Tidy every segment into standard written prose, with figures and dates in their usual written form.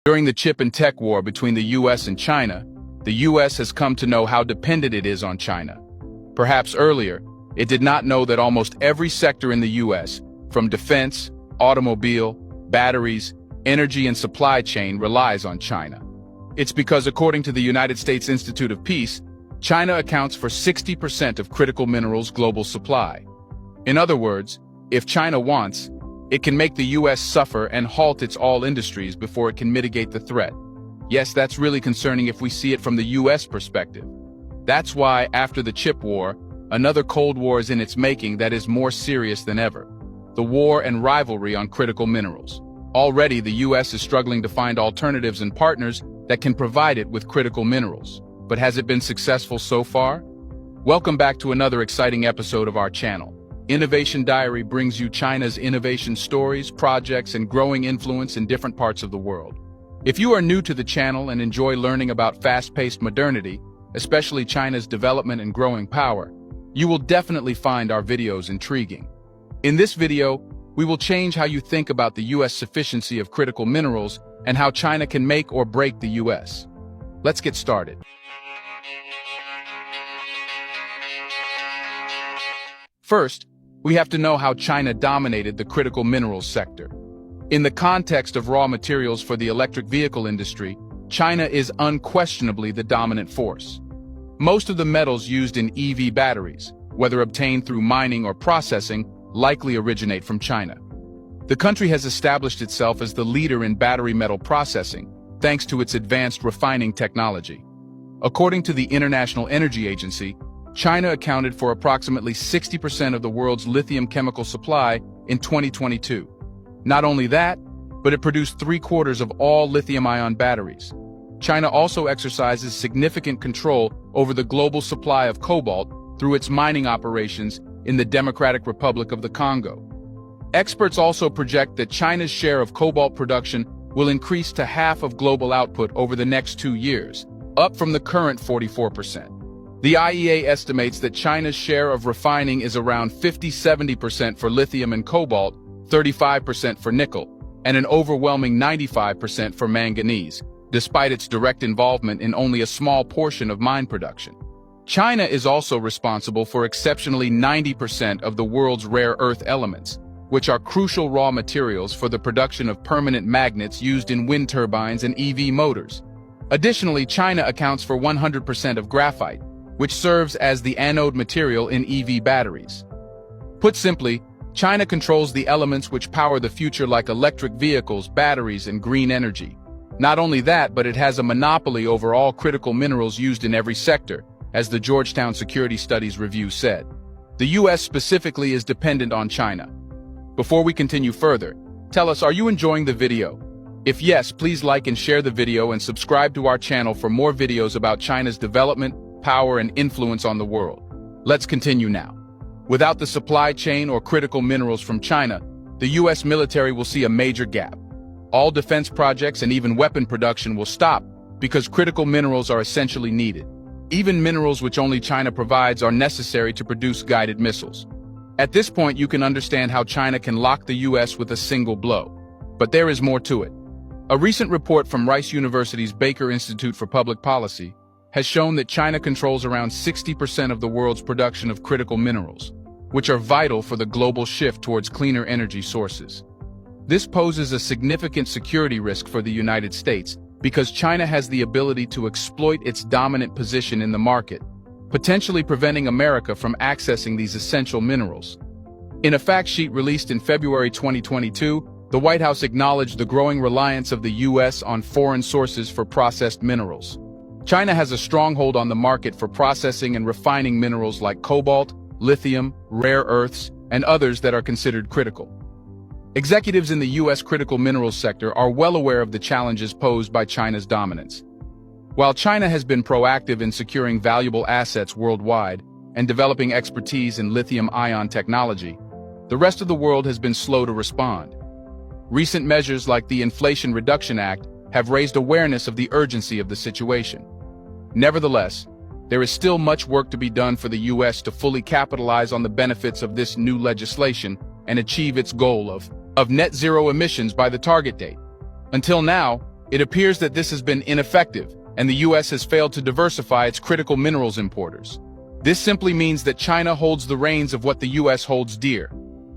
During the chip and tech war between the US and China, the US has come to know how dependent it is on China. Perhaps earlier, it did not know that almost every sector in the US, from defense, automobile, batteries, energy and supply chain, relies on China. It's because, according to the United States Institute of Peace, China accounts for 60% of critical minerals' global supply. In other words, if China wants, it can make the US suffer and halt its all industries before it can mitigate the threat. Yes, that's really concerning if we see it from the US perspective. That's why, after the chip war, another Cold War is in its making that is more serious than ever. The war and rivalry on critical minerals. Already, the US is struggling to find alternatives and partners that can provide it with critical minerals. But has it been successful so far? Welcome back to another exciting episode of our channel. Innovation Diary brings you China's innovation stories, projects, and growing influence in different parts of the world. If you are new to the channel and enjoy learning about fast-paced modernity, especially China's development and growing power, you will definitely find our videos intriguing. In this video, we will change how you think about the US sufficiency of critical minerals and how China can make or break the US. Let's get started. First, we have to know how China dominated the critical minerals sector. In the context of raw materials for the electric vehicle industry, China is unquestionably the dominant force. Most of the metals used in EV batteries, whether obtained through mining or processing, likely originate from China. The country has established itself as the leader in battery metal processing, thanks to its advanced refining technology. According to the International Energy Agency, China accounted for approximately 60% of the world's lithium chemical supply in 2022. Not only that, but it produced 3/4 of all lithium-ion batteries. China also exercises significant control over the global supply of cobalt through its mining operations in the Democratic Republic of the Congo. Experts also project that China's share of cobalt production will increase to half of global output over the next 2 years, up from the current 44%. The IEA estimates that China's share of refining is around 50–70% for lithium and cobalt, 35% for nickel, and an overwhelming 95% for manganese, despite its direct involvement in only a small portion of mine production. China is also responsible for exceptionally 90% of the world's rare earth elements, which are crucial raw materials for the production of permanent magnets used in wind turbines and EV motors. Additionally, China accounts for 100% of graphite, which serves as the anode material in EV batteries. Put simply, China controls the elements which power the future, like electric vehicles, batteries, and green energy. Not only that, but it has a monopoly over all critical minerals used in every sector, as the Georgetown Security Studies Review said. The US specifically is dependent on China. Before we continue further, tell us, are you enjoying the video? If yes, please like and share the video and subscribe to our channel for more videos about China's development, power, and influence on the world. Let's continue now. Without the supply chain or critical minerals from China, the US military will see a major gap. All defense projects and even weapon production will stop because critical minerals are essentially needed. Even minerals which only China provides are necessary to produce guided missiles. At this point, you can understand how China can lock the US with a single blow. But there is more to it. A recent report from Rice University's Baker Institute for Public Policy has shown that China controls around 60% of the world's production of critical minerals, which are vital for the global shift towards cleaner energy sources. This poses a significant security risk for the United States because China has the ability to exploit its dominant position in the market, potentially preventing America from accessing these essential minerals. In a fact sheet released in February 2022, the White House acknowledged the growing reliance of the US on foreign sources for processed minerals. China has a stronghold on the market for processing and refining minerals like cobalt, lithium, rare earths, and others that are considered critical. Executives in the US critical minerals sector are well aware of the challenges posed by China's dominance. While China has been proactive in securing valuable assets worldwide and developing expertise in lithium-ion technology, the rest of the world has been slow to respond. Recent measures like the Inflation Reduction Act have raised awareness of the urgency of the situation. Nevertheless, there is still much work to be done for the US to fully capitalize on the benefits of this new legislation and achieve its goal of net zero emissions by the target date. Until now, It appears that this has been ineffective, and the U.S. has failed to diversify its critical minerals importers. This simply means that China holds the reins of what the U.S. holds dear.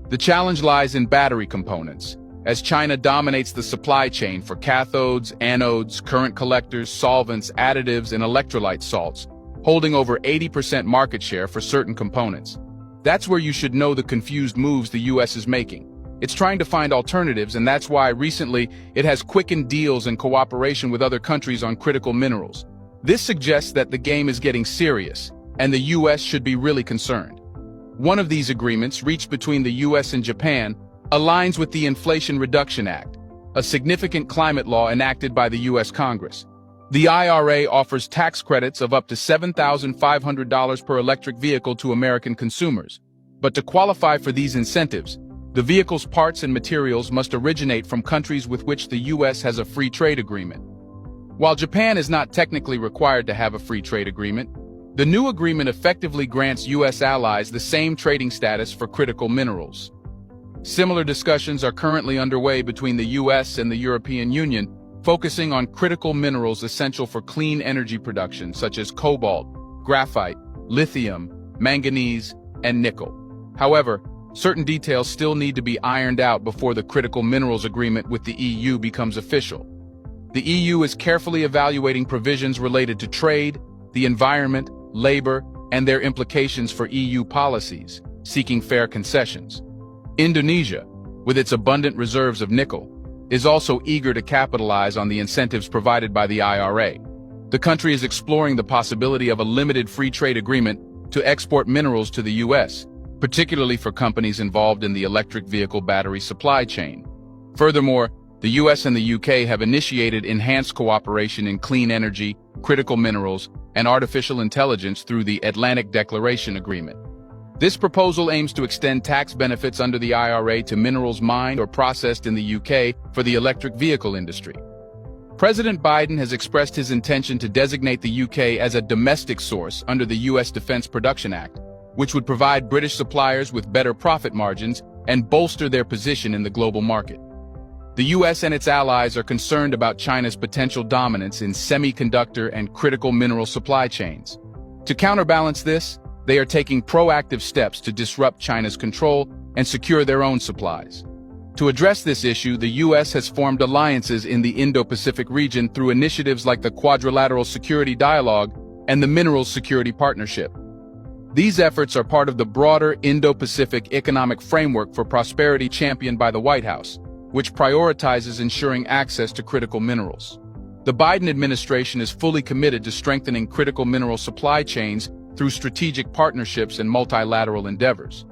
The challenge lies in battery components, as China dominates the supply chain for cathodes, anodes, current collectors, solvents, additives, and electrolyte salts, holding over 80% market share for certain components. That's where you should know the confused moves the U.S. is making. It's trying to find alternatives, and that's why recently it has quickened deals and cooperation with other countries on critical minerals. This suggests that the game is getting serious, and the U.S. should be really concerned. One of these agreements, reached between the U.S. and Japan, aligns with the Inflation Reduction Act, a significant climate law enacted by the U.S. Congress. The IRA offers tax credits of up to $7,500 per electric vehicle to American consumers. But to qualify for these incentives, the vehicle's parts and materials must originate from countries with which the U.S. has a free trade agreement. While Japan is not technically required to have a free trade agreement, the new agreement effectively grants U.S. allies the same trading status for critical minerals. Similar discussions are currently underway between the U.S. and the European Union, focusing on critical minerals essential for clean energy production such as cobalt, graphite, lithium, manganese, and nickel. However, certain details still need to be ironed out before the critical minerals agreement with the EU becomes official. The EU is carefully evaluating provisions related to trade, the environment, labor, and their implications for EU policies, seeking fair concessions. Indonesia, with its abundant reserves of nickel, is also eager to capitalize on the incentives provided by the IRA. The country is exploring the possibility of a limited free trade agreement to export minerals to the U.S., particularly for companies involved in the electric vehicle battery supply chain. Furthermore, the U.S. and the U.K. have initiated enhanced cooperation in clean energy, critical minerals, and artificial intelligence through the Atlantic Declaration Agreement. This proposal aims to extend tax benefits under the IRA to minerals mined or processed in the UK for the electric vehicle industry. President Biden has expressed his intention to designate the UK as a domestic source under the U.S. Defense Production Act, which would provide British suppliers with better profit margins and bolster their position in the global market. The U.S. and its allies are concerned about China's potential dominance in semiconductor and critical mineral supply chains. To counterbalance this, they are taking proactive steps to disrupt China's control and secure their own supplies. To address this issue, the U.S. has formed alliances in the Indo-Pacific region through initiatives like the Quadrilateral Security Dialogue and the Minerals Security Partnership. These efforts are part of the broader Indo-Pacific Economic Framework for Prosperity championed by the White House, which prioritizes ensuring access to critical minerals. The Biden administration is fully committed to strengthening critical mineral supply chains through strategic partnerships and multilateral endeavors.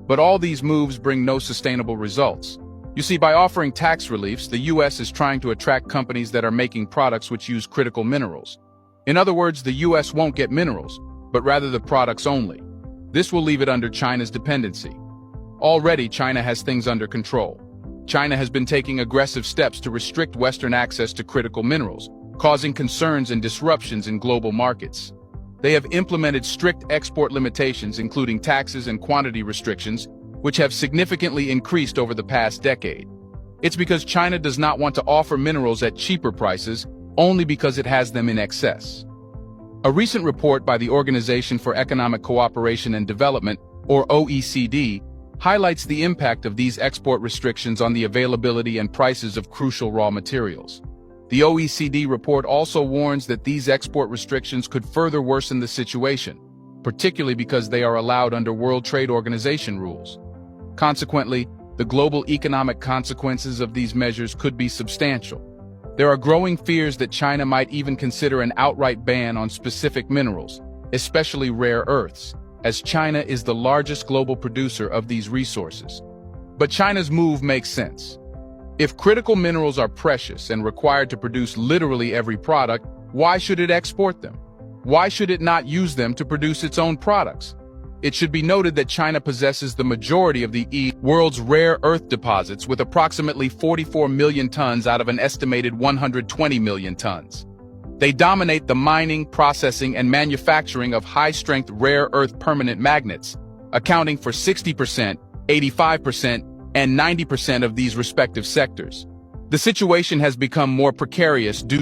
But all these moves bring no sustainable results. You see, by offering tax reliefs, the U.S. is trying to attract companies that are making products which use critical minerals. In other words, the U.S. won't get minerals, but rather the products only. This will leave it under China's dependency. Already, China has things under control. China has been taking aggressive steps to restrict Western access to critical minerals, causing concerns and disruptions in global markets. They have implemented strict export limitations, including taxes and quantity restrictions, which have significantly increased over the past decade. It's because China does not want to offer minerals at cheaper prices only because it has them in excess. A recent report by the Organization for Economic Cooperation and Development, or OECD, highlights the impact of these export restrictions on the availability and prices of crucial raw materials. The OECD report also warns that these export restrictions could further worsen the situation, particularly because they are allowed under World Trade Organization rules. Consequently, the global economic consequences of these measures could be substantial. There are growing fears that China might even consider an outright ban on specific minerals, especially rare earths, as China is the largest global producer of these resources. But China's move makes sense. If critical minerals are precious and required to produce literally every product, why should it export them? Why should it not use them to produce its own products? It should be noted that China possesses the majority of the world's rare earth deposits, with approximately 44 million tons out of an estimated 120 million tons. They dominate the mining, processing, and manufacturing of high-strength rare earth permanent magnets, accounting for 60%, 85%, and 90% of these respective sectors. The situation has become more precarious due